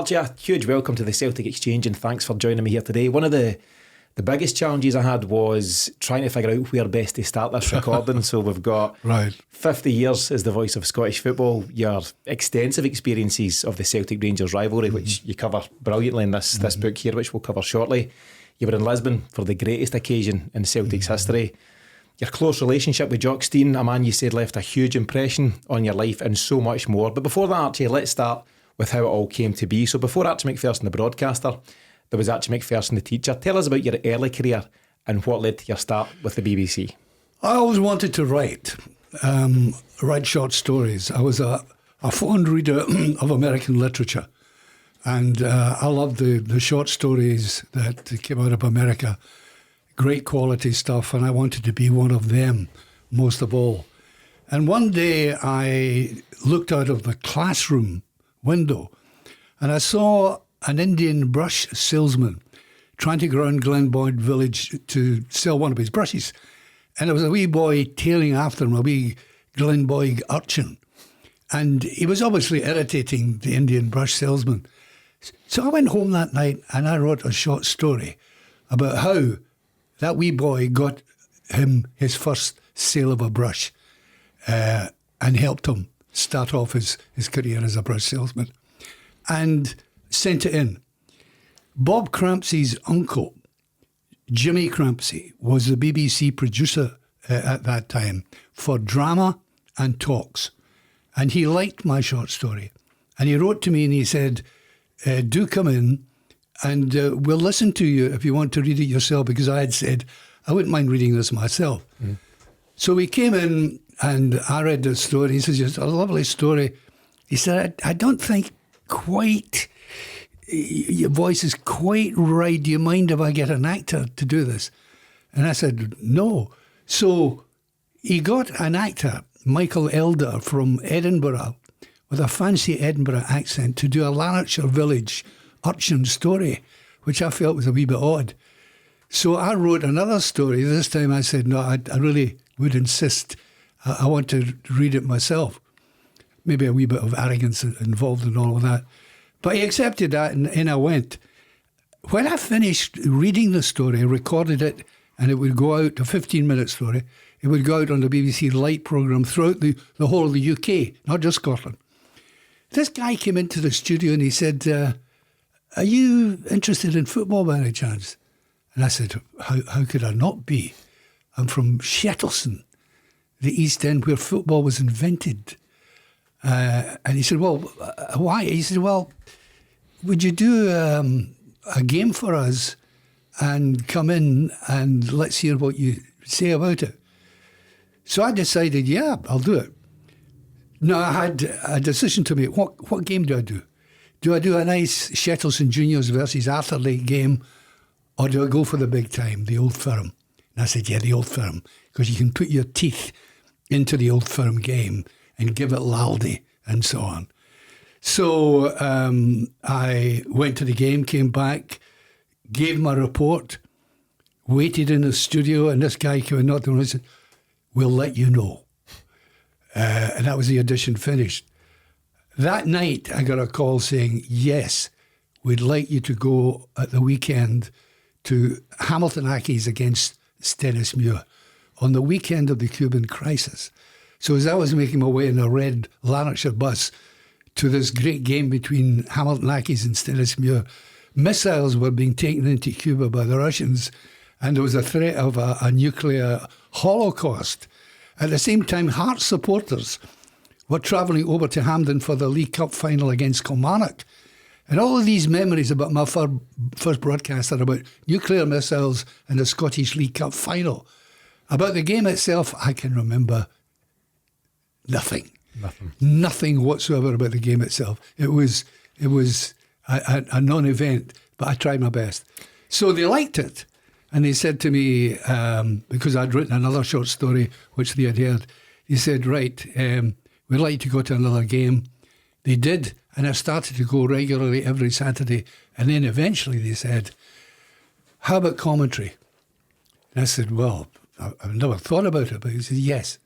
Archie, a huge welcome to the Celtic Exchange and thanks for joining me here today. One of the biggest challenges I had was trying to figure out where best to start this recording. So we've got 50 years as the voice of Scottish football, your extensive experiences of the Celtic Rangers rivalry, which you cover brilliantly in this book here, which we'll cover shortly. You were in Lisbon for the greatest occasion in Celtic's history. Your close relationship with Jock Stein, a man you said left a huge impression on your life, and so much more. But before that, Archie, let's start with how it all came to be. So before Archie Macpherson the broadcaster, there was Archie Macpherson the teacher. Tell us about your early career and what led to your start with the BBC. I always wanted to write short stories. I was a fond reader of American literature, and I loved the short stories that came out of America. Great quality stuff, and I wanted to be one of them most of all. And one day I looked out of the classroom window and I saw an Indian brush salesman trying to go around Glenboyd village to sell one of his brushes. And there was a wee boy tailing after him, a wee Glenboyd urchin. And he was obviously irritating the Indian brush salesman. So I went home that night and I wrote a short story about how that wee boy got him his first sale of a brush and helped him start off his career as a brush salesman, and sent it in. Bob Crampsey's uncle, Jimmy Crampsey, was the BBC producer at that time for drama and talks. And he liked my short story. And he wrote to me and he said, do come in and we'll listen to you if you want to read it yourself, because I had said I wouldn't mind reading this myself. So we came in and I read the story. He says, it's a lovely story. He said, I don't think quite, your voice is quite right. Do you mind if I get an actor to do this? And I said, no. So he got an actor, Michael Elder from Edinburgh, with a fancy Edinburgh accent, to do a Lanarkshire village urchin story, which I felt was a wee bit odd. So I wrote another story. This time I said, no, I really would insist. I want to read it myself. Maybe a wee bit of arrogance involved in all of that. But he accepted that and in I went. When I finished reading the story, I recorded it, and it would go out, a 15-minute story. It would go out on the BBC Light programme throughout the whole of the UK, not just Scotland. This guy came into the studio and he said, are you interested in football by any chance? And I said, how could I not be? I'm from Shettleston, the East End, where football was invented. And he said, well, why? He said, well, would you do a game for us and come in and let's hear what you say about it? So I decided, yeah, I'll do it. Now, I had a decision to make. What game do I do? Do I do a nice Shettleston Juniors versus Atherley game, or do I go for the big time, the Old Firm? And I said, yeah, the Old Firm, because you can put your teeth into the Old Firm game and give it laldy and so on. So I went to the game, came back, gave my report, waited in the studio, and this guy came and knocked on and said, we'll let you know. And that was the audition finished. That night, I got a call saying, yes, we'd like you to go at the weekend to Hamilton Accies against Stennismuir on the weekend of the Cuban crisis. So as I was making my way in a red Lanarkshire bus to this great game between Hamilton Accies and Stennismuir, missiles were being taken into Cuba by the Russians, and there was a threat of a nuclear holocaust. At the same time, Hearts supporters were travelling over to Hampden for the League Cup final against Kilmarnock. And all of these memories about my first broadcast are about nuclear missiles and the Scottish League Cup final. About the game itself, I can remember nothing whatsoever about the game itself. It was a non-event, but I tried my best. So they liked it, and they said to me, because I'd written another short story which they had heard, he said, right, we'd like you to go to another game. They did, and I started to go regularly every Saturday, and then eventually they said, how about commentary? And I said, well, I've never thought about it, but he said, yes.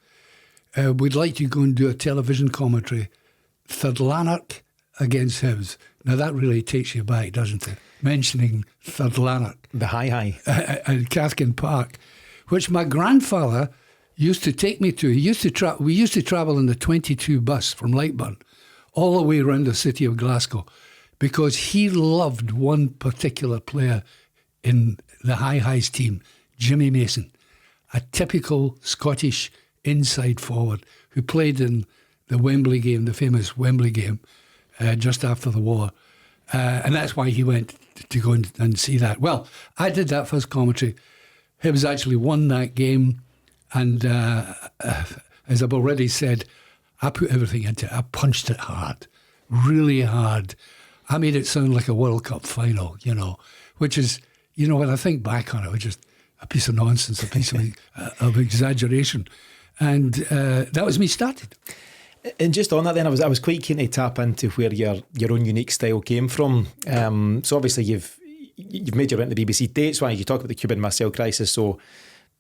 We'd like you to go and do a television commentary, Third Lanark against Hibs. Now that really takes you back, doesn't it? Mentioning Third Lanark. The high. And Cathkin Park, which my grandfather used to take me to. We used to travel in the 22 bus from Lisbon all the way around the city of Glasgow because he loved one particular player in the Highs team, Jimmy Mason, a typical Scottish inside forward who played in the Wembley game, the famous Wembley game, just after the war. And that's why he went to go and see that. Well, I did that first commentary. Hibs actually won that game. And as I've already said, I put everything into it. I punched it hard, really hard. I made it sound like a World Cup final, which is, when I think back on it, was just a piece of nonsense, a piece of exaggeration. And that was me started. And just on that then, I was quite keen to tap into where your own unique style came from. So obviously you've made your way into the BBC. Dates wise, you talk about the Cuban Missile Crisis, so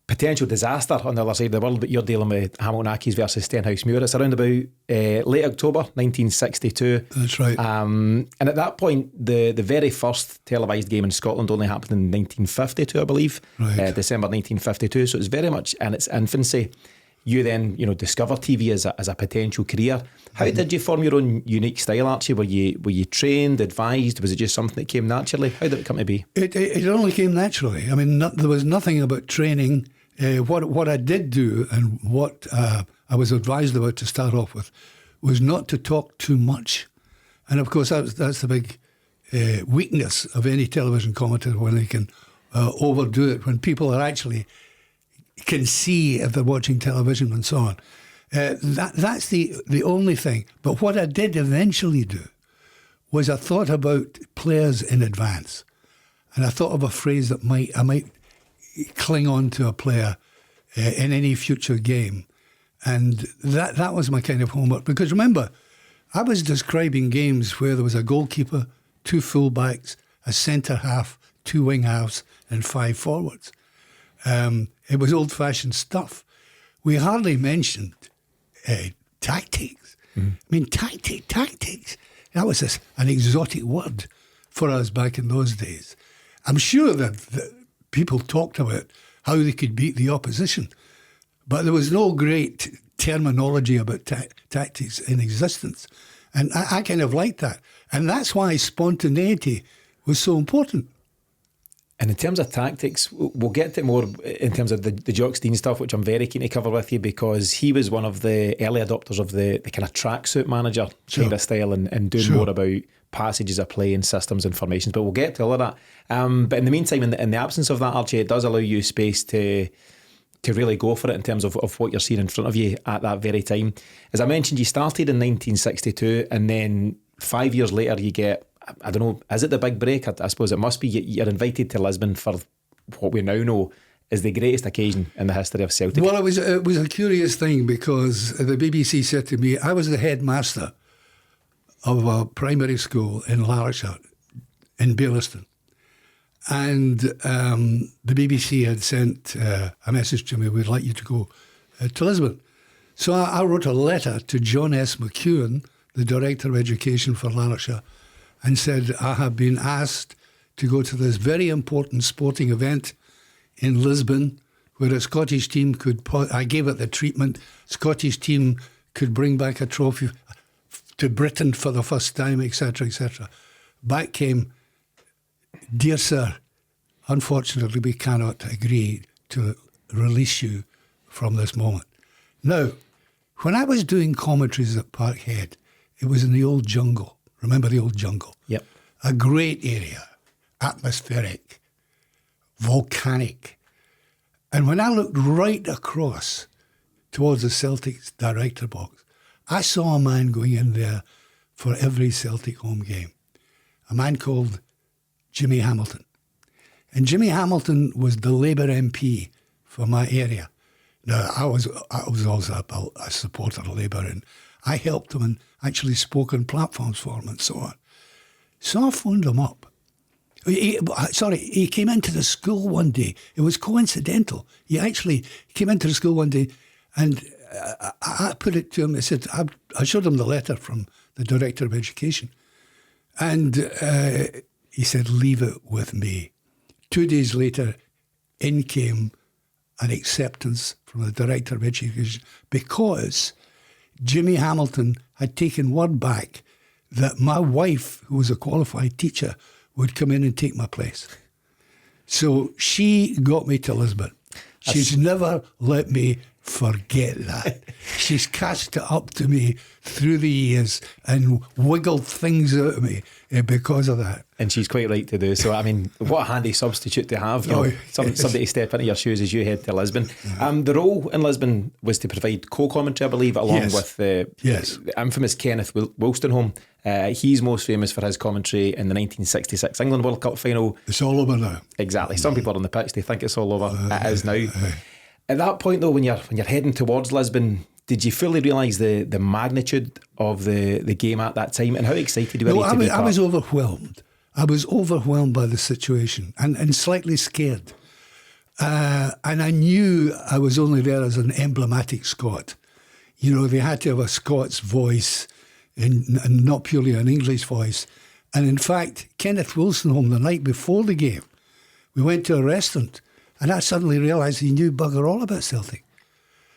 potential disaster on the other side of the world, but you're dealing with Hamilton Accies versus Stenhousemuir. It's around about late October 1962. That's right. And at that point, the very first televised game in Scotland only happened in 1952, I believe. Right. December 1952. So it's very much in its infancy. You then, discover TV as a potential career. How did you form your own unique style, Archie? Were you trained, advised? Was it just something that came naturally? How did it come to be? It only came naturally. I mean, there was nothing about training. What I did do and what I was advised about to start off with was not to talk too much. And of course, that's the big weakness of any television commentator, when they can overdo it, when people are actually can see if they're watching television and so on. That's the only thing. But what I did eventually do was I thought about players in advance. And I thought of a phrase that I might cling on to a player in any future game. And that was my kind of homework. Because remember, I was describing games where there was a goalkeeper, 2 fullbacks, a centre half, 2 wing halves, and 5 forwards. It was old-fashioned stuff. We hardly mentioned tactics. Mm. I mean, tactics. That was an exotic word for us back in those days. I'm sure that people talked about how they could beat the opposition, but there was no great terminology about tactics in existence. And I kind of liked that. And that's why spontaneity was so important. And in terms of tactics, we'll get to it more in terms of the Jock Stein stuff, which I'm very keen to cover with you, because he was one of the early adopters of the kind of tracksuit manager kind of style and doing more about passages of play and systems and formations. But we'll get to all of that. But in the meantime, in the absence of that, Archie, it does allow you space to really go for it in terms of what you're seeing in front of you at that very time. As I mentioned, you started in 1962, and then 5 years later you get, I don't know, is it the big break? I suppose it must be. You're invited to Lisbon for what we now know is the greatest occasion in the history of Celtic. Well, it was a curious thing, because the BBC said to me, I was the headmaster of a primary school in Lanarkshire, in Baillieston. And the BBC had sent a message to me, we'd like you to go to Lisbon. So I wrote a letter to John S. McEwen, the Director of Education for Lanarkshire, and said, I have been asked to go to this very important sporting event in Lisbon, where a Scottish team I gave it the treatment, Scottish team could bring back a trophy to Britain for the first time, etc., etc. Back came, dear sir, unfortunately we cannot agree to release you from this moment. Now, when I was doing commentaries at Parkhead, it was in the old jungle. Remember the old jungle? Yep. A great area, atmospheric, volcanic. And when I looked right across towards the Celtic's director box, I saw a man going in there for every Celtic home game. A man called Jimmy Hamilton. And Jimmy Hamilton was the Labour MP for my area. Now, I was also a supporter of Labour, and I helped him and actually spoke on platforms for him and so on. So I phoned him up. He came into the school one day. It was coincidental. He actually came into the school one day, and I put it to him. I said, I showed him the letter from the Director of Education. And he said, leave it with me. 2 days later, in came an acceptance from the Director of Education because Jimmy Hamilton had taken word back that my wife, who was a qualified teacher, would come in and take my place. So she got me to Lisbon. She's never let me forget that. She's cast it up to me through the years and wiggled things out of me because of that. And she's quite right to do so. I mean, what a handy substitute to have. Somebody to step into your shoes as you head to Lisbon. The role in Lisbon was to provide co-commentary, I believe, along with the infamous Kenneth Wolstenholme. He's most famous for his commentary in the 1966 England World Cup final. It's all over now. Exactly. Some people are on the pitch, they think it's all over. It is now. At that point, though, when you're heading towards Lisbon, did you fully realise the magnitude of the game at that time, and how excited you were to be part? I was overwhelmed. I was overwhelmed by the situation and slightly scared. And I knew I was only there as an emblematic Scot. You know, they had to have a Scots voice and not purely an English voice. And in fact, Kenneth Wolstenholme, the night before the game, we went to a restaurant and I suddenly realised he knew bugger all about Celtic.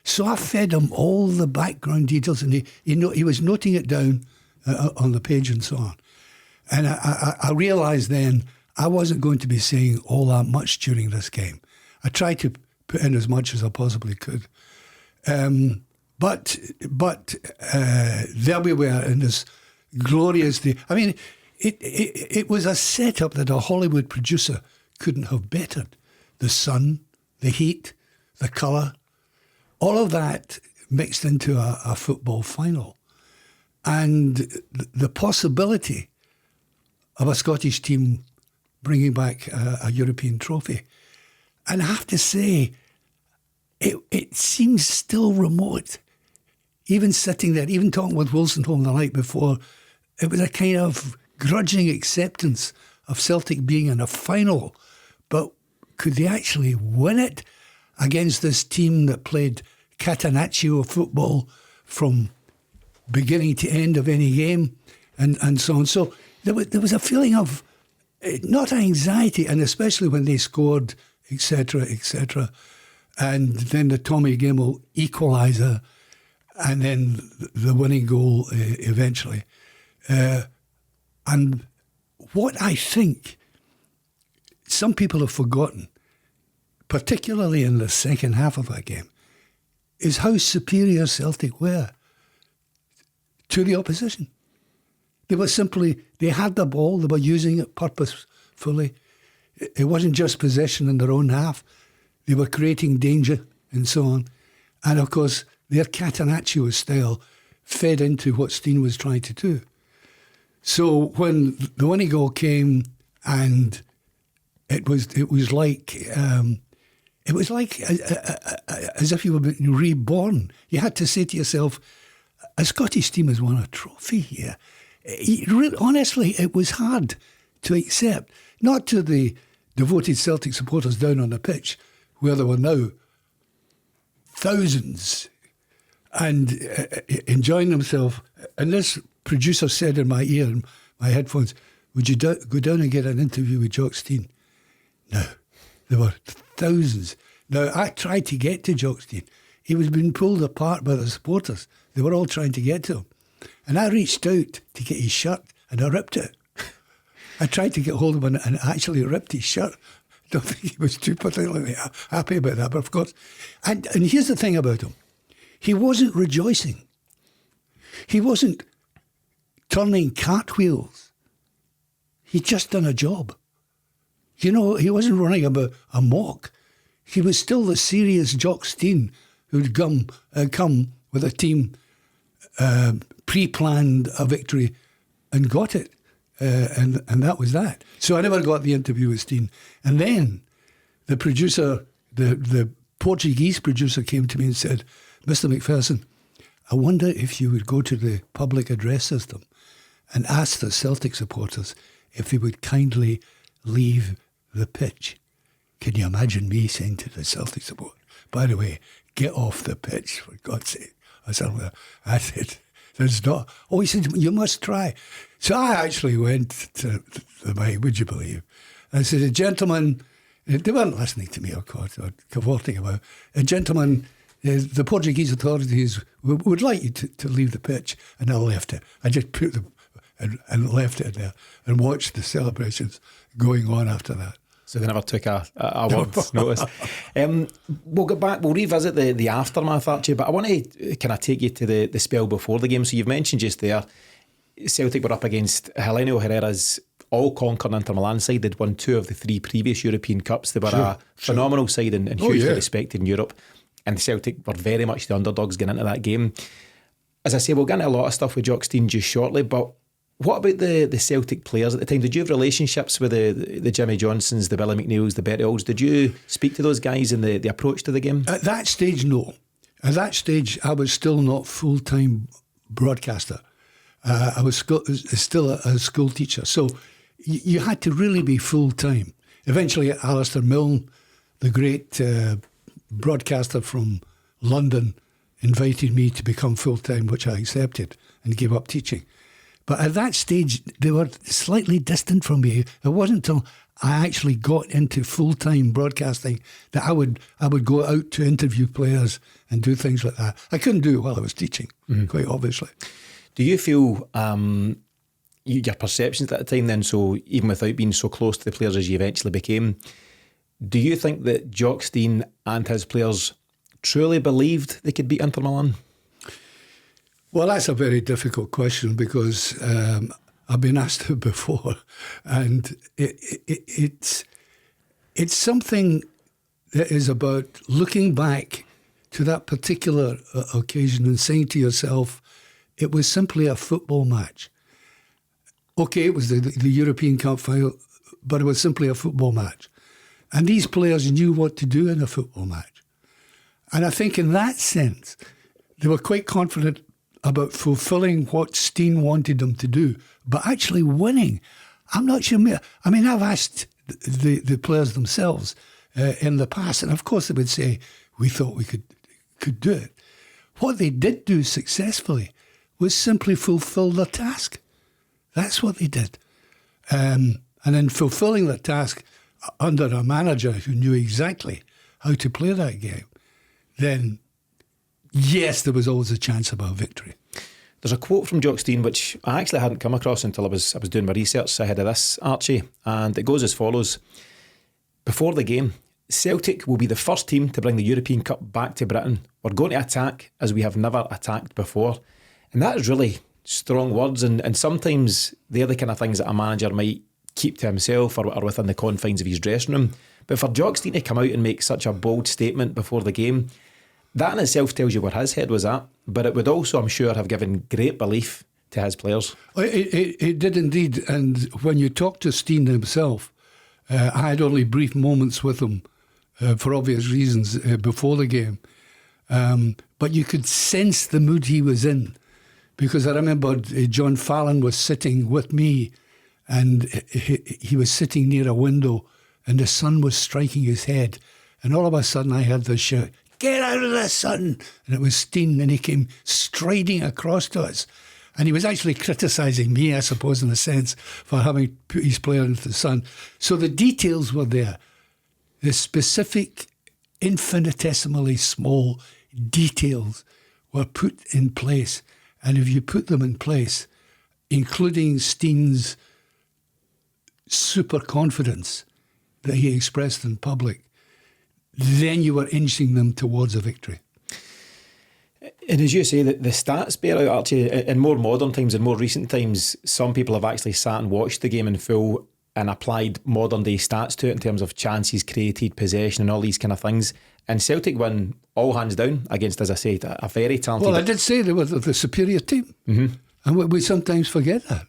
So I fed him all the background details and he was noting it down on the page and so on. And I realised then I wasn't going to be saying all that much during this game. I tried to put in as much as I possibly could. But there we were in this glorious day. I mean, it was a setup that a Hollywood producer couldn't have bettered. The sun, the heat, the colour, all of that mixed into a football final. And the possibility of a Scottish team bringing back a European trophy. And I have to say, it seems still remote. Even sitting there, even talking with Wolstenholme the night before, it was a kind of grudging acceptance of Celtic being in a final. But could they actually win it against this team that played Catenaccio football from beginning to end of any game and so on? So there was a feeling of not anxiety, and especially when they scored, etc., etc. And then the Tommy Gemmell equaliser, and then the winning goal eventually. And what I think some people have forgotten, particularly in the second half of that game, is how superior Celtic were to the opposition. They were simply, they had the ball, they were using it purposefully. It wasn't just possession in their own half. They were creating danger and so on. And of course, their Catenaccio style fed into what Steen was trying to do. So when the winning goal came, and it was like as if you were being reborn. You had to say to yourself, a Scottish team has won a trophy here. Honestly, it was hard to accept. Not to the devoted Celtic supporters down on the pitch, where there were now thousands and enjoying themselves. And this producer said in my ear, in my headphones, would you go down and get an interview with Jock Stein? No, there were thousands. Now, I tried to get to Jock Stein. He was being pulled apart by the supporters. They were all trying to get to him. And I reached out to get his shirt and I ripped it. I tried to get hold of him and actually ripped his shirt. I don't think he was too particularly happy about that, but of course. And here's the thing about him. He wasn't rejoicing. He wasn't turning cartwheels. He'd just done a job. You know, he wasn't running about a mock. He was still the serious Jock Stein who'd come with a team, pre-planned a victory and got it. And that was that. So I never got the interview with Stein. And then the producer, the Portuguese producer came to me and said, Mr. Macpherson, I wonder if you would go to the public address system and ask the Celtic supporters if they would kindly leave the pitch. Can you imagine me saying to the Celtic support, by the way, get off the pitch, for God's sake? I said, There's not. Oh, he said, you must try. So I actually went to the mic, would you believe? And I said, a gentleman, they weren't listening to me, of course, or cavorting about. A gentleman, the Portuguese authorities would like you to leave the pitch. And I left it. I just put them and left it there and watched the celebrations going on after that. So they never took a word's notice. We'll get back, we'll revisit the aftermath, Archie, but I want to kind of take you to the spell before the game. So you've mentioned just there, Celtic were up against Helenio Herrera's all-conquering Inter Milan side. They'd won 2 of the 3 previous European Cups. They were a phenomenal side and hugely respected in Europe. And Celtic were very much the underdogs going into that game. As I say, we'll get into a lot of stuff with Jock Stein just shortly, but what about the Celtic players at the time? Did you have relationships with the Jimmy Johnsons, the Billy McNeils, the Bertolds? Did you speak to those guys in the approach to the game? At that stage, no. At that stage, I was still not full-time broadcaster. I was still a school teacher. So you had to really be full-time. Eventually, Alistair Milne, the great broadcaster from London, invited me to become full-time, which I accepted and gave up teaching. But at that stage, they were slightly distant from me. It wasn't until I actually got into full-time broadcasting that I would go out to interview players and do things like that. I couldn't do it while I was teaching, quite obviously. Do you feel your perceptions at the time then, so even without being so close to the players as you eventually became, do you think that Jock Stein and his players truly believed they could beat Inter Milan? Well, that's a very difficult question because I've been asked it before, and it's something that is about looking back to that particular occasion and saying to yourself, it was simply a football match. Okay, it was the European Cup final, but it was simply a football match. And these players knew what to do in a football match. And I think in that sense, they were quite confident about fulfilling what Stein wanted them to do, but actually winning. I'm not sure. I mean, I've asked the players themselves in the past, and of course they would say, we thought we could do it. What they did do successfully was simply fulfill the task. That's what they did. And in fulfilling the task under a manager who knew exactly how to play that game, then yes, there was always a chance of a victory. There's a quote from Jock Stein which I actually hadn't come across until I was doing my research ahead of this, Archie, and it goes as follows. Before the game, Celtic will be the first team to bring the European Cup back to Britain. We're going to attack as we have never attacked before. And that is really strong words, and sometimes they're the kind of things that a manager might keep to himself or within the confines of his dressing room. But for Jock Stein to come out and make such a bold statement before the game, that in itself tells you where his head was at, but it would also, I'm sure, have given great belief to his players. It did indeed, and when you talk to Stein himself, I had only brief moments with him for obvious reasons before the game, but you could sense the mood he was in, because I remember John Fallon was sitting with me, and he was sitting near a window, and the sun was striking his head, and all of a sudden I heard this shout, "Get out of the sun!" And it was Stein, and he came striding across to us. And he was actually criticising me, I suppose, in a sense, for having put his player into the sun. So the details were there. The specific, infinitesimally small details were put in place. And if you put them in place, including Stein's super confidence that he expressed in public, then you were inching them towards a victory. And as you say, the stats bear out, Archie. In more modern times, in more recent times, some people have actually sat and watched the game in full and applied modern day stats to it in terms of chances created, possession and all these kind of things. And Celtic won all hands down against, as I said, a very talented... Well, I did say they were the superior team. Mm-hmm. And we sometimes forget that.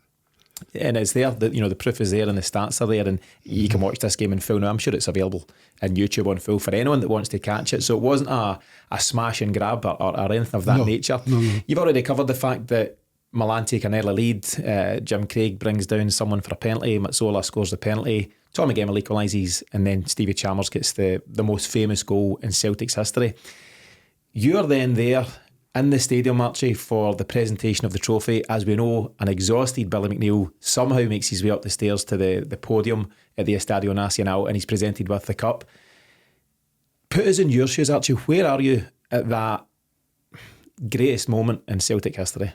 And it's there, the proof is there and the stats are there, and you can watch this game in full now. I'm sure it's available on YouTube on full for anyone that wants to catch it. So it wasn't a smash and grab or anything of that nature. No. You've already covered the fact that Milan take an early lead. Jim Craig brings down someone for a penalty. Mazzola scores the penalty. Tommy Gemmell equalises, and then Stevie Chalmers gets the most famous goal in Celtic's history. You're then there in the stadium, Archie, for the presentation of the trophy. As we know, an exhausted Billy McNeill somehow makes his way up the stairs to the podium at the Estadio Nacional, and he's presented with the cup. Put us in your shoes, Archie. Where are you at that greatest moment in Celtic history?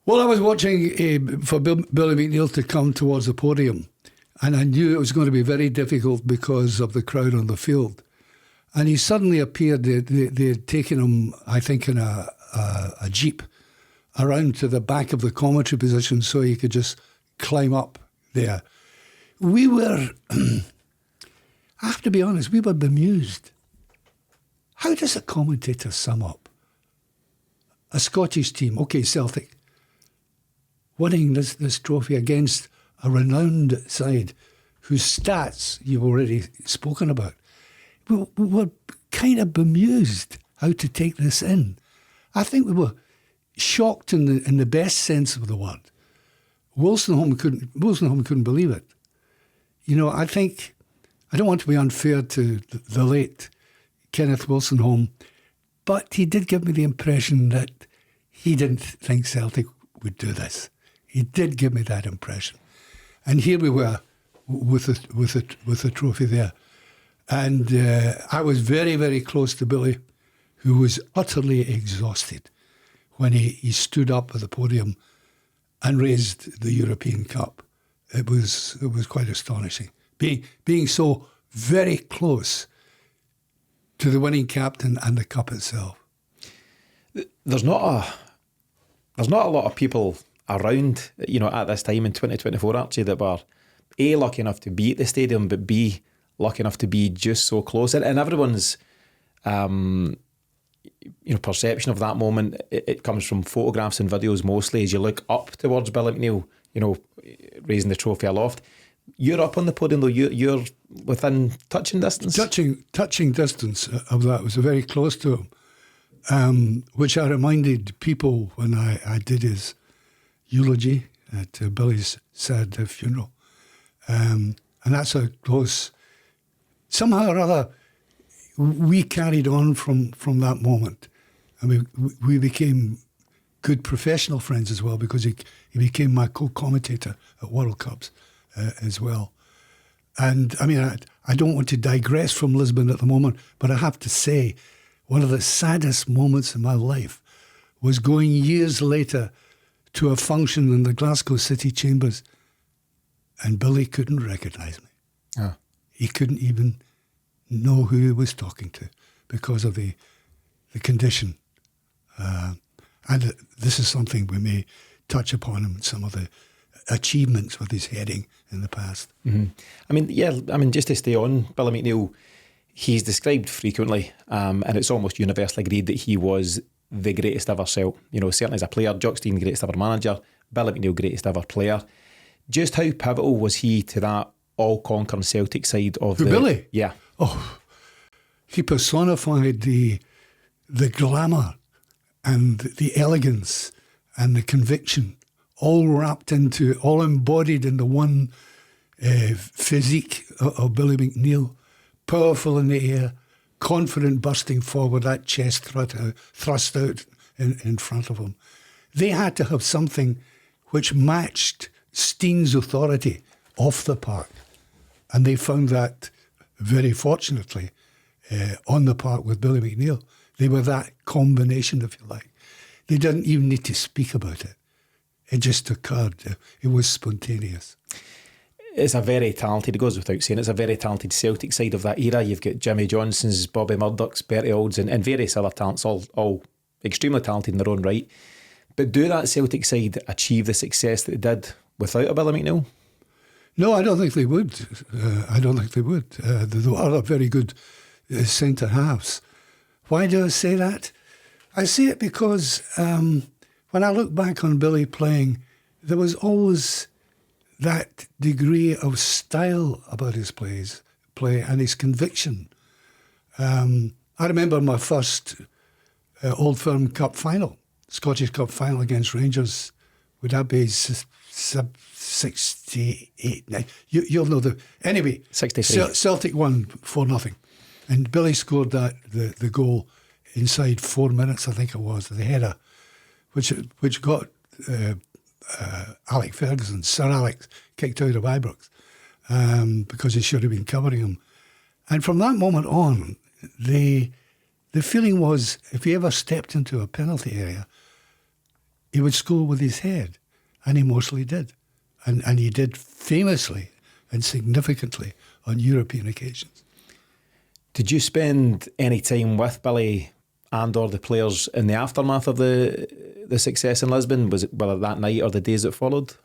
Well, I was watching for Billy McNeill to come towards the podium, and I knew it was going to be very difficult because of the crowd on the field. And he suddenly appeared. They had taken him, I think, in a jeep around to the back of the commentary position so he could just climb up there. We were, I have to be honest, we were bemused. How does a commentator sum up a Scottish team, okay, Celtic, winning this trophy against a renowned side whose stats you've already spoken about? We were kind of bemused how to take this in. I think we were shocked in the best sense of the word. Wolstenholme couldn't believe it. You know, I think, I don't want to be unfair to the late Kenneth Wolstenholme, but he did give me the impression that he didn't think Celtic would do this. He did give me that impression. And here we were with the trophy there. And I was very, very close to Billy, who was utterly exhausted when he stood up at the podium and raised the European Cup. It was quite astonishing. Being so very close to the winning captain and the cup itself. There's not a lot of people around, you know, at this time in 2024, Archie, that were A, lucky enough to be at the stadium, but B, lucky enough to be just so close. And everyone's perception of that moment, it comes from photographs and videos mostly as you look up towards Billy McNeill, you know, raising the trophy aloft. You're up on the podium though, you're within touching distance? Touching distance of that. Was very close to him, which I reminded people when I did his eulogy at Billy's sad funeral. And that's how close, somehow or other, we carried on from that moment. And we became good professional friends as well, because he became my co-commentator at World Cups as well. And I mean, I don't want to digress from Lisbon at the moment, but I have to say, one of the saddest moments in my life was going years later to a function in the Glasgow City Chambers, and Billy couldn't recognise me. Oh. He couldn't even know who he was talking to because of the condition. And this is something we may touch upon in some of the achievements with his heading in the past. Mm-hmm. I mean, just to stay on Billy McNeill, he's described frequently, and it's almost universally agreed that he was the greatest ever Celt. You know, certainly as a player, Jock Stein, greatest ever manager, Billy McNeill, greatest ever player. Just how pivotal was he to that all-conquering Celtic side of Billy? Yeah. Oh, he personified the glamour and the elegance and the conviction, all embodied in the one physique of Billy McNeill. Powerful in the air, confident, bursting forward, that chest thrust out in front of him. They had to have something which matched Stein's authority off the park. And they found that, very fortunately, on the park with Billy McNeill. They were that combination, if you like. They didn't even need to speak about it. It just occurred. It was spontaneous. It's a very talented, it goes without saying, it's a very talented Celtic side of that era. You've got Jimmy Johnsons, Bobby Murdochs, Bertie Olds, and various other talents, all extremely talented in their own right. But do that Celtic side achieve the success that they did without a Billy McNeill? No, I don't think they would. There are very good centre halves. Why do I say that? I say it because when I look back on Billy playing, there was always that degree of style about his play and his conviction. I remember my first Old Firm Cup final, Scottish Cup final against Rangers. Would that be 68? You'll know the... Anyway, 63. Celtic won 4-0. And Billy scored the goal inside 4 minutes, I think it was, the header, which got Alex Ferguson, Sir Alex, kicked out of Ibrox because he should have been covering him. And from that moment on, the feeling was if he ever stepped into a penalty area, he would score with his head, and he mostly did. And he did famously and significantly on European occasions. Did you spend any time with Billy and or the players in the aftermath of the success in Lisbon? Was it whether that night or the days that followed?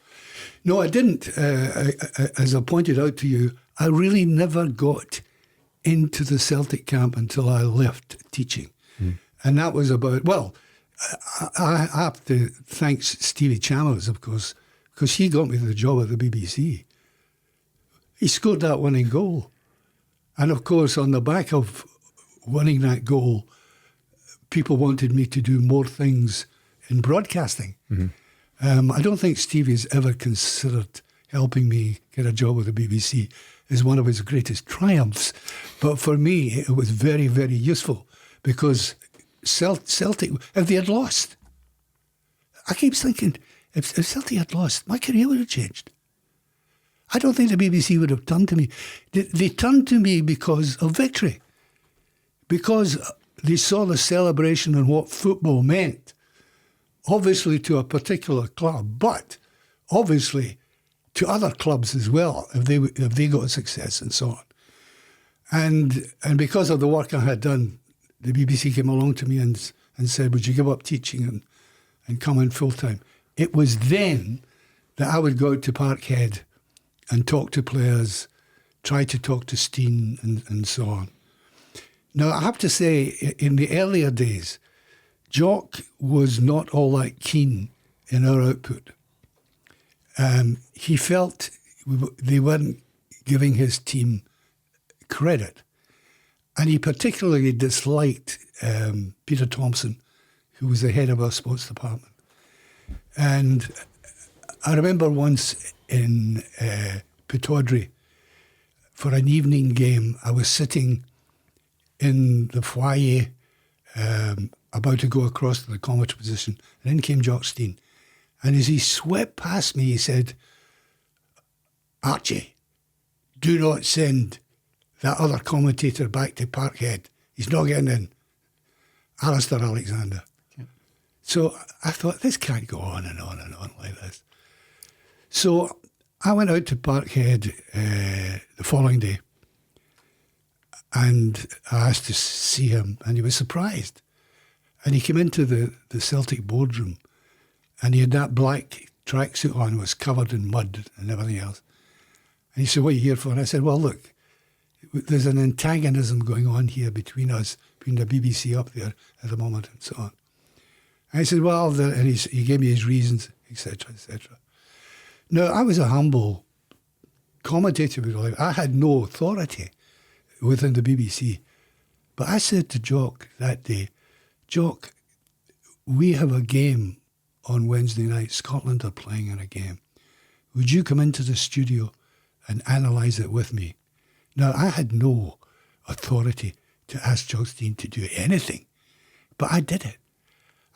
No, I didn't. As I pointed out to you, I really never got into the Celtic camp until I left teaching. And that was about, well, I have to thank Stevie Chalmers, of course, because he got me the job at the BBC. He scored that winning goal. And of course, on the back of winning that goal, people wanted me to do more things in broadcasting. I don't think Stevie's ever considered helping me get a job with the BBC as one of his greatest triumphs. But for me, it was very, very useful because Celtic, if they had lost, I keep thinking, if Celtic had lost, my career would have changed. I don't think the BBC would have turned to me. They turned to me because of victory, because they saw the celebration and what football meant, obviously to a particular club, but obviously to other clubs as well, if they got success and so on. And because of the work I had done, the BBC came along to me and said, would you give up teaching and come in full time? It was then that I would go out to Parkhead and talk to players, try to talk to Steen and so on. Now, I have to say, in the earlier days, Jock was not all that keen in our output. He felt they weren't giving his team credit. And he particularly disliked Peter Thompson, who was the head of our sports department. And I remember once in Pitaudry, for an evening game, I was sitting in the foyer about to go across to the commentary position, and in came Jock Steen. And as he swept past me, he said, Archie, do not send that other commentator back to Parkhead. He's not getting in. Alistair Alexander. Yeah. So I thought, this can't go on and on and on like this. So I went out to Parkhead the following day and I asked to see him, and he was surprised. And he came into the Celtic boardroom and he had that black tracksuit on, was covered in mud and everything else. And he said, what are you here for? And I said, well, look, there's an antagonism going on here between us, between the BBC up there at the moment and so on. And I said, well, and he gave me his reasons, etc., etc. Now, I was a humble commentator. I had no authority within the BBC. But I said to Jock that day, Jock, we have a game on Wednesday night. Scotland are playing in a game. Would you come into the studio and analyse it with me? Now, I had no authority to ask Jock Steen to do anything, but I did it.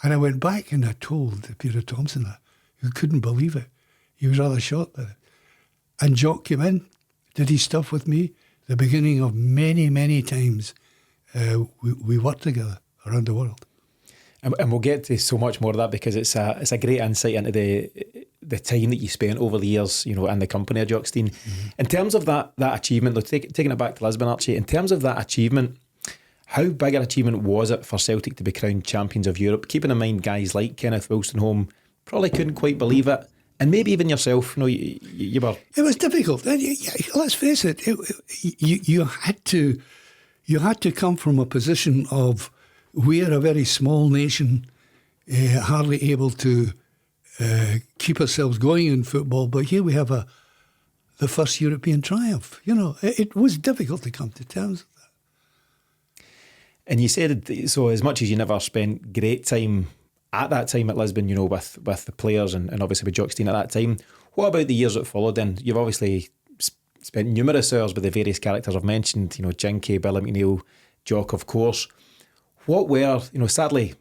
And I went back and I told Peter Thompson that, who couldn't believe it. He was rather shocked by it. And Jock came in, did his stuff with me, the beginning of many, many times we worked together around the world. And we'll get to so much more of that because it's a great insight into the time that you spent over the years, you know, in the company of Jock Steen. Mm-hmm. In terms of that achievement, though, taking it back to Lisbon, Archie, in terms of that achievement, how big an achievement was it for Celtic to be crowned champions of Europe? Keeping in mind guys like Kenneth Wilsonholm probably couldn't quite believe it. And maybe even yourself, you know, you were... It was difficult. Let's face it, you had to come from a position of, we're a very small nation, hardly able to keep ourselves going in football, but here we have the first European triumph. You know, it was difficult to come to terms with that. And you said, so as much as you never spent great time at that time at Lisbon, you know, with the players and obviously with Jock Steen at that time, what about the years that followed then? You've obviously spent numerous hours with the various characters I've mentioned, you know, Jinky, Billy McNeil, Jock, of course. What were, sadly,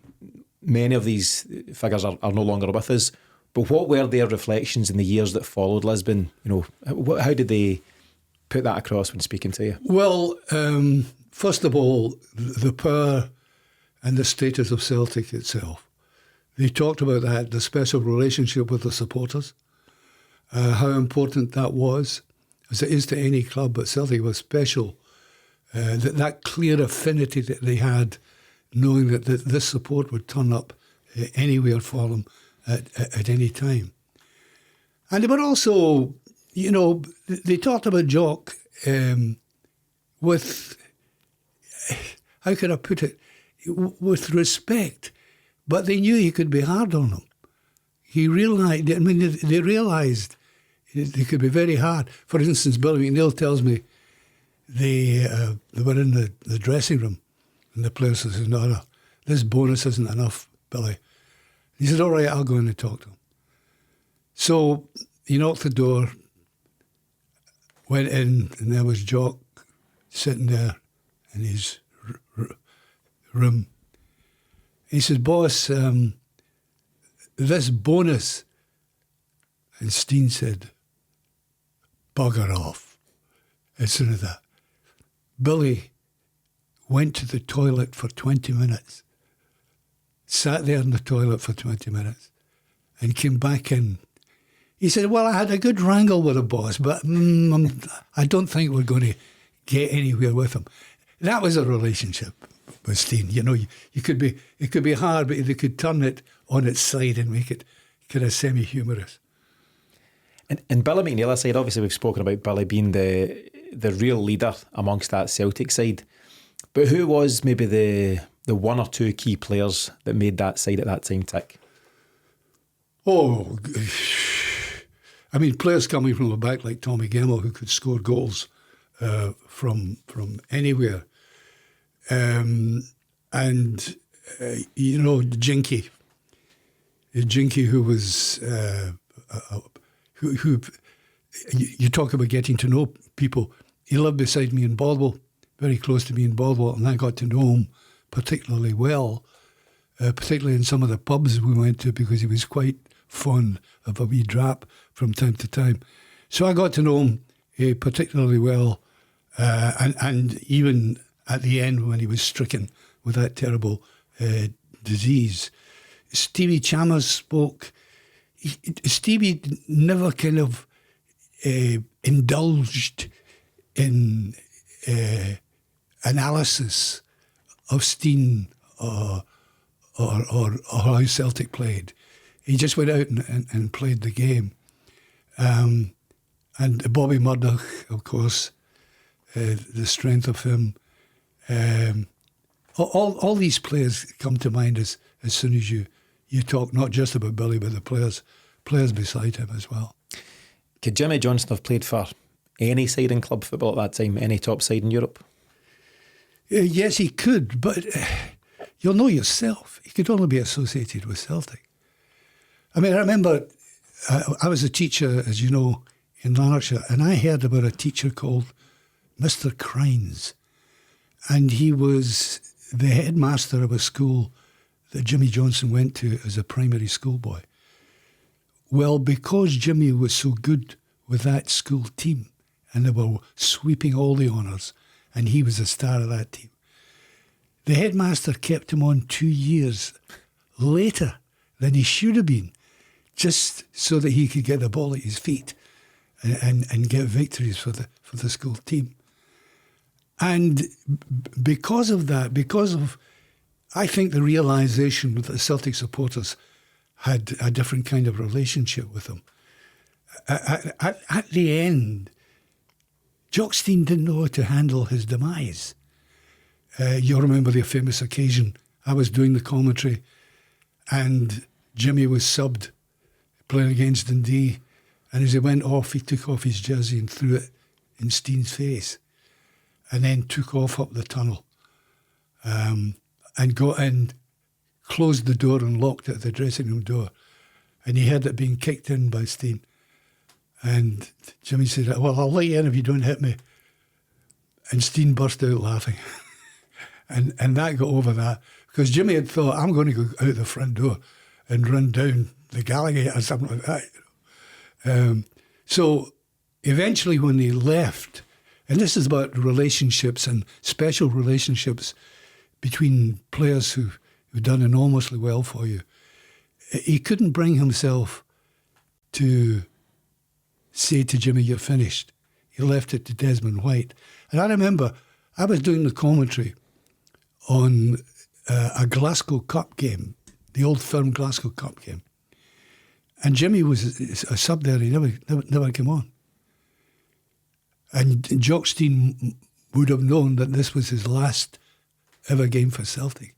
many of these figures are no longer with us, but what were their reflections in the years that followed Lisbon? How did they put that across when speaking to you? Well, first of all, the power and the status of Celtic itself. They talked about that, the special relationship with the supporters, how important that was, as it is to any club, but Celtic was special. That clear affinity that they had, knowing that this support would turn up anywhere for them at any time. And they were also, they talked about Jock with, how could I put it, with respect, but they knew he could be hard on them. They realised they could be very hard. For instance, Billy McNeil tells me they were in the dressing room and the player says, no, this bonus isn't enough, Billy. He said, all right, I'll go in and talk to him. So he knocked the door, went in, and there was Jock sitting there in his room. He said, boss, this bonus. And Steen said, bugger off. As soon as that. Billy went to the toilet for 20 minutes, sat there in the toilet for 20 minutes, and came back in. He said, well, I had a good wrangle with the boss, but I don't think we're going to get anywhere with him. That was a relationship with Steen. It could be hard, but they could turn it on its side and make it kind of semi-humorous. And Billy McNeil aside, obviously we've spoken about Billy being the real leader amongst that Celtic side. But who was maybe the one or two key players that made that side at that time tick? Oh, I mean, players coming from the back like Tommy Gemmell, who could score goals from anywhere. Jinky. Jinky, who was... who you talk about getting to know people. He lived beside me in Bothwell, very close to me in Bothwell, and I got to know him particularly well, particularly in some of the pubs we went to, because he was quite fond of a wee drap from time to time. So I got to know him particularly well, and even at the end when he was stricken with that terrible disease. Stevie Chalmers spoke. Stevie never kind of indulged in analysis of Steen or how Celtic played. He just went out and played the game. And Bobby Murdoch, of course, the strength of him. All these players come to mind as soon as you talk not just about Billy, but the players beside him as well. Could Jimmy Johnson have played for any side in club football at that time, any top side in Europe? Yes, he could, but you'll know yourself, he could only be associated with Celtic. I mean, I remember I was a teacher, as you know, in Lanarkshire, and I heard about a teacher called Mr. Crines, and he was the headmaster of a school that Jimmy Johnson went to as a primary school boy. Well, because Jimmy was so good with that school team, and they were sweeping all the honours, and he was the star of that team, the headmaster kept him on 2 years later than he should have been, just so that he could get the ball at his feet and get victories for the school team. And because of that, I think the realisation that the Celtic supporters had a different kind of relationship with them. At the end, Jock Steen didn't know how to handle his demise. You'll remember the famous occasion. I was doing the commentary and Jimmy was subbed playing against Dundee, and as he went off, he took off his jersey and threw it in Steen's face, and then took off up the tunnel and got in, closed the door and locked it at the dressing room door, and he heard it being kicked in by Steen. And Jimmy said, well, I'll let you in if you don't hit me. And Steen burst out laughing. And that got over that because Jimmy had thought, I'm going to go out the front door and run down the Gallagher or something like that. So eventually when he left, and this is about relationships and special relationships between players who've done enormously well for you, he couldn't bring himself to say to Jimmy, you're finished. He left it to Desmond White. And I remember I was doing the commentary on a Glasgow Cup game, the Old Firm Glasgow Cup game. And Jimmy was a sub there, he never came on. And Jock Stein would have known that this was his last ever game for Celtic.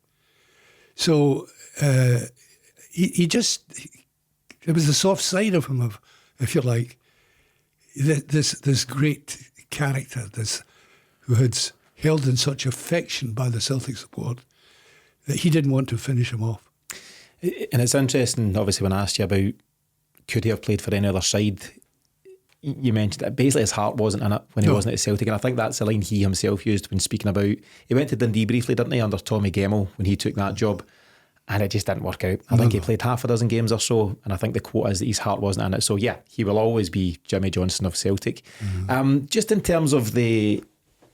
So he just, it was the soft side of him, if you like, this great character, who had held in such affection by the Celtic support that he didn't want to finish him off. And it's interesting, obviously, when I asked you about could he have played for any other side, you mentioned that basically his heart wasn't in it when he wasn't at Celtic, and I think that's the line he himself used when speaking about, he went to Dundee briefly, didn't he, under Tommy Gemmell when he took that job, and it just didn't work out. I think he played half a dozen games or so, and I think the quote is that his heart wasn't in it. So yeah, he will always be Jimmy Johnstone of Celtic. Just in terms of the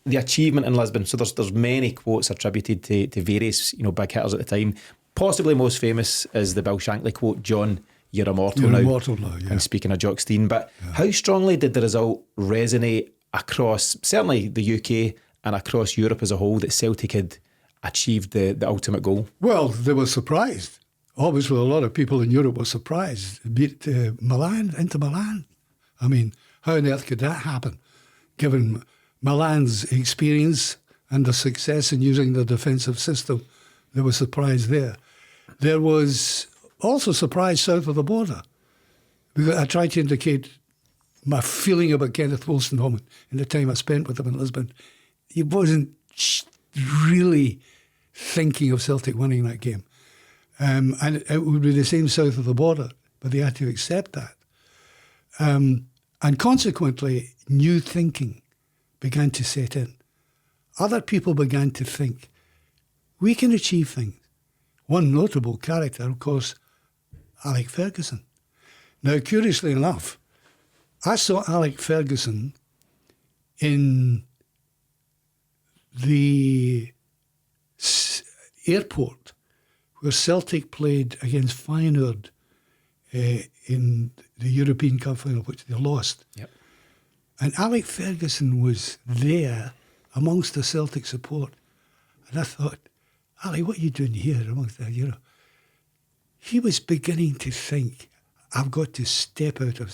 achievement in Lisbon, so there's many quotes attributed to various big hitters at the time. Possibly most famous is the Bill Shankly quote, "John, you're immortal now." Yeah. And speaking of Jock Stein, but how strongly did the result resonate across certainly the UK and across Europe as a whole that Celtic had achieved the ultimate goal? Well, they were surprised. Obviously, a lot of people in Europe were surprised. Beat Inter Milan. I mean, how on earth could that happen, given Milan's experience and the success in using the defensive system? They were surprised there. There was also surprise south of the border, because I tried to indicate my feeling about Kenneth Wolstenholme in the time I spent with him in Lisbon. He wasn't really thinking of Celtic winning that game. And it would be the same south of the border, but they had to accept that. And consequently, new thinking began to set in. Other people began to think, we can achieve things. One notable character, of course, Alec Ferguson. Now, curiously enough, I saw Alec Ferguson in the airport where Celtic played against Feyenoord in the European Cup final, which they lost. Yep. And Alec Ferguson was there amongst the Celtic support. And I thought, Ali, what are you doing here amongst that? He was beginning to think, I've got to step out of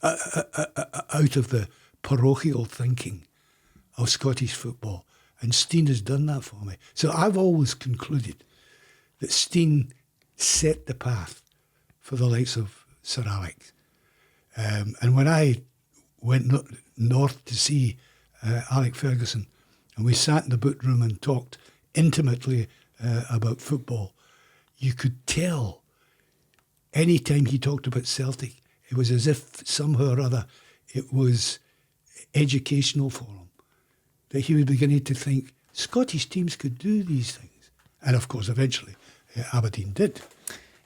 the parochial thinking of Scottish football. And Stein has done that for me. So I've always concluded that Stein set the path for the likes of Sir Alex. And when I went north to see Alec Ferguson, and we sat in the boot room and talked intimately about football, you could tell any time he talked about Celtic, it was as if somehow or other it was educational for him, that he was beginning to think Scottish teams could do these things. And of course, eventually, Aberdeen did.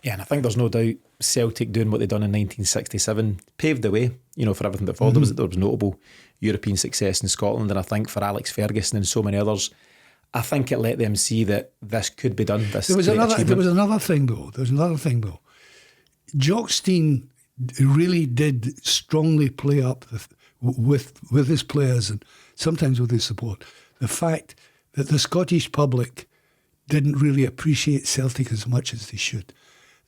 Yeah, and I think there's no doubt Celtic doing what they done in 1967 paved the way, for everything that followed. There was notable European success in Scotland, and I think for Alex Ferguson and so many others, I think it let them see that this could be done. There was another thing though. Jock Stein really did strongly play up with his players and sometimes with his support the fact that the Scottish public didn't really appreciate Celtic as much as they should.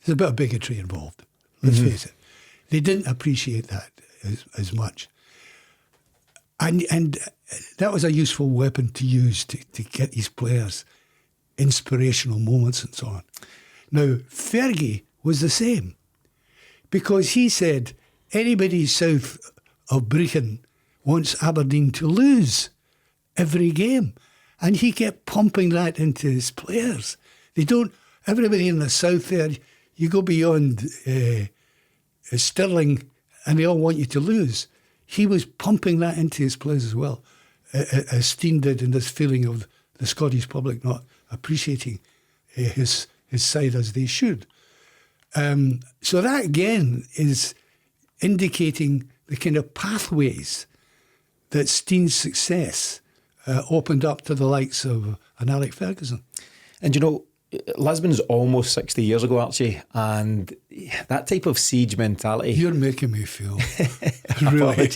There's a bit of bigotry involved, let's face it. They didn't appreciate that as much. And that was a useful weapon to use to get these players inspirational moments and so on. Now, Fergie was the same, because he said anybody south of Brechin wants Aberdeen to lose every game. And he kept pumping that into his players. Everybody in the south there, you go beyond Stirling and they all want you to lose. He was pumping that into his players as well, as Stein did in this feeling of the Scottish public not appreciating his side as they should. So that again is indicating the kind of pathways that Steen's success opened up to the likes of an Alex Ferguson. And you know, Lisbon's almost 60 years ago, Archie, and that type of siege mentality. You're making me feel really.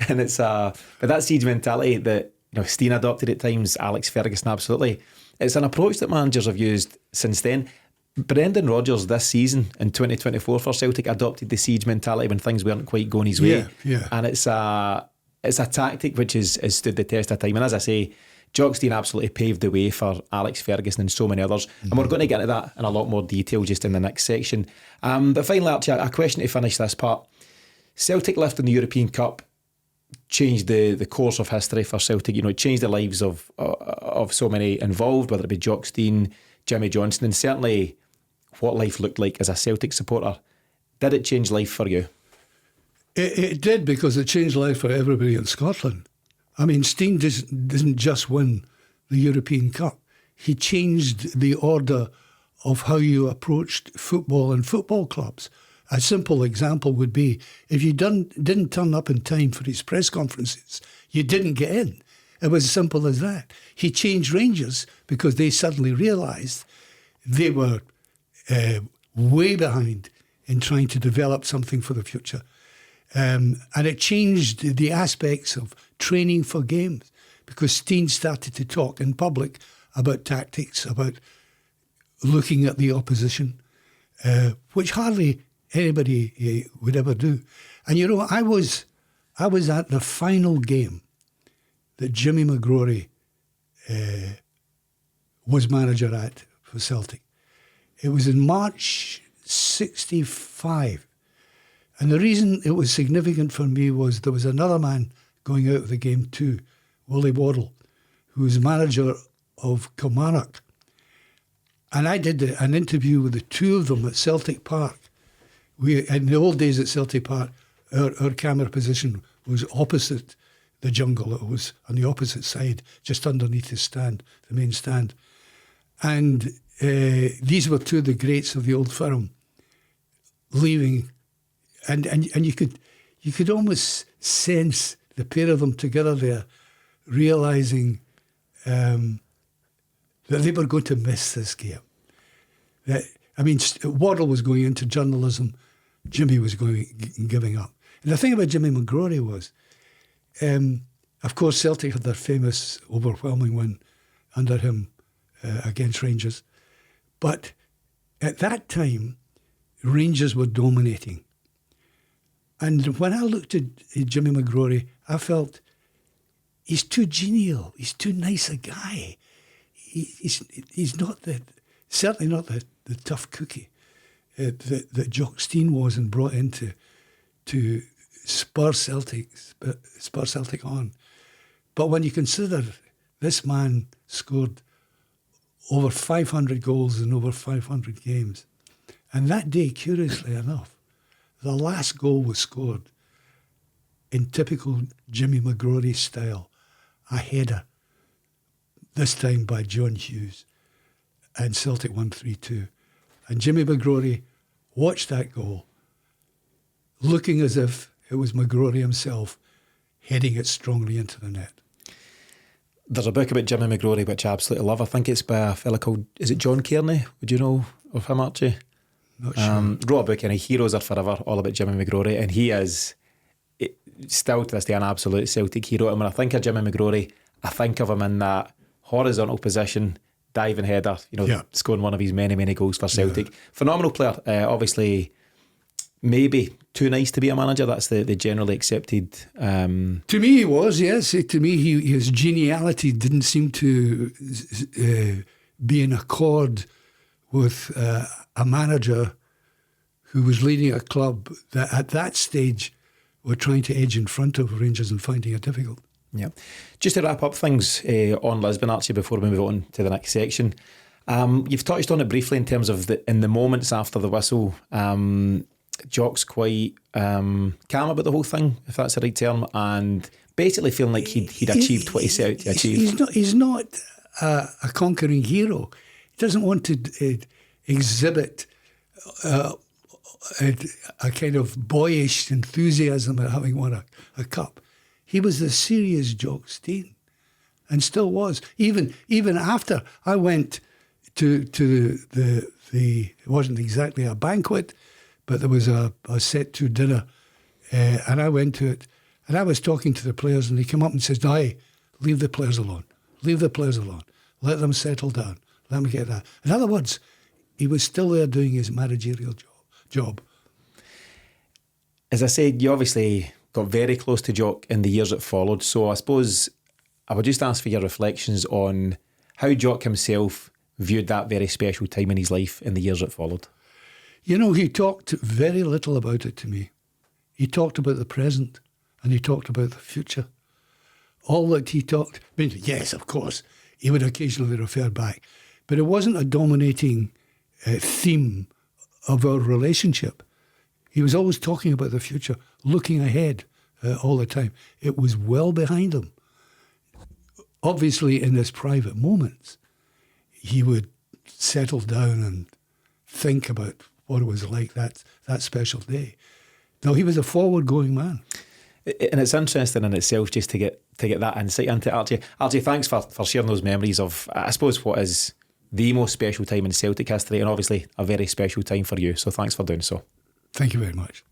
And it's but that siege mentality that, you know, Steen adopted at times, Alex Ferguson absolutely. It's an approach that managers have used since then. Brendan Rodgers this season in 2024 for Celtic adopted the siege mentality when things weren't quite going his way. Yeah. And it's a tactic which has stood the test of time. And as I say, Jock Stein absolutely paved the way for Alex Ferguson and so many others. Mm-hmm. And we're going to get into that in a lot more detail just in the next section. But finally, Archie, a question to finish this part. Celtic lifting the European Cup changed the course of history for Celtic. You know, it changed the lives of so many involved, whether it be Jock Stein, Jimmy Johnson, and certainly what life looked like as a Celtic supporter. Did it change life for you? It did, because it changed life for everybody in Scotland. I mean, Steen didn't just win the European Cup. He changed the order of how you approached football and football clubs. A simple example would be, if you didn't turn up in time for his press conferences, you didn't get in. It was as simple as that. He changed Rangers because they suddenly realised they were way behind in trying to develop something for the future. And it changed the aspects of training for games, because Steen started to talk in public about tactics, about looking at the opposition, which hardly anybody would ever do. And you know, I was at the final game that Jimmy McGrory was manager at for Celtic. It was in March '65. And the reason it was significant for me was there was another man going out of the game too, Willie Waddle, who was manager of Kilmarnock. And I did an interview with the two of them at Celtic Park. In the old days at Celtic Park, our camera position was opposite the jungle. It was on the opposite side, just underneath the main stand. And these were two of the greats of the old firm leaving. And you could almost sense the pair of them together there, realising that they were going to miss this game. Waddle was going into journalism, Jimmy was giving up. And the thing about Jimmy McGrory was, of course, Celtic had their famous overwhelming win under him against Rangers. But at that time, Rangers were dominating. And when I looked at Jimmy McGrory, I felt he's too genial. He's too nice a guy. He's not certainly not the tough cookie that Jock Stein was and brought into to spur Celtic on. But when you consider this man scored over 500 goals in over 500 games, and that day, curiously enough, the last goal was scored in typical Jimmy McGrory style, a header, this time by John Hughes, and Celtic won 3-2. And Jimmy McGrory watched that goal, looking as if it was McGrory himself heading it strongly into the net. There's a book about Jimmy McGrory which I absolutely love. I think it's by a fella called, is it John Kearney? Would you know of him, Archie? Not sure. Wrote a book, and Heroes Are Forever, all about Jimmy McGrory, and he is still to this day an absolute Celtic hero. And when I think of Jimmy McGrory, I think of him in that horizontal position, diving header, scoring one of his many, many goals for Celtic. Yeah. Phenomenal player. Obviously, maybe too nice to be a manager. That's the generally accepted. To me, he was, yes. To me, his geniality didn't seem to be in accord with a manager who was leading a club that at that stage were trying to edge in front of Rangers and finding it difficult. Yeah. Just to wrap up things on Lisbon, Archie, before we move on to the next section. You've touched on it briefly in terms of in the moments after the whistle. Jock's quite calm about the whole thing, if that's the right term, basically feeling like he'd achieved what he set out to achieve. He's not a conquering hero. He doesn't want to exhibit a kind of boyish enthusiasm at having won a cup. He was the serious Jock Stein, and still was. Even after I went to the it wasn't exactly a banquet, but there was a set to dinner, and I went to it, and I was talking to the players, and they came up and says, "No, leave the players alone. Leave the players alone. Let them settle down. Let them get that." In other words, he was still there doing his managerial job. As I said, you obviously got very close to Jock in the years that followed. So I suppose I would just ask for your reflections on how Jock himself viewed that very special time in his life in the years that followed. You know, he talked very little about it to me. He talked about the present and he talked about the future. All that he talked, I mean, yes, of course, he would occasionally refer back, but it wasn't a dominating theme of our relationship. He was always talking about the future, looking ahead all the time. It was well behind him. Obviously, in his private moments, he would settle down and think about what it was like that special day. No, he was a forward-going man. And it's interesting in itself just to get that insight into Archie. Archie, thanks for sharing those memories of, I suppose, what is the most special time in Celtic history, and obviously a very special time for you. So thanks for doing so. Thank you very much.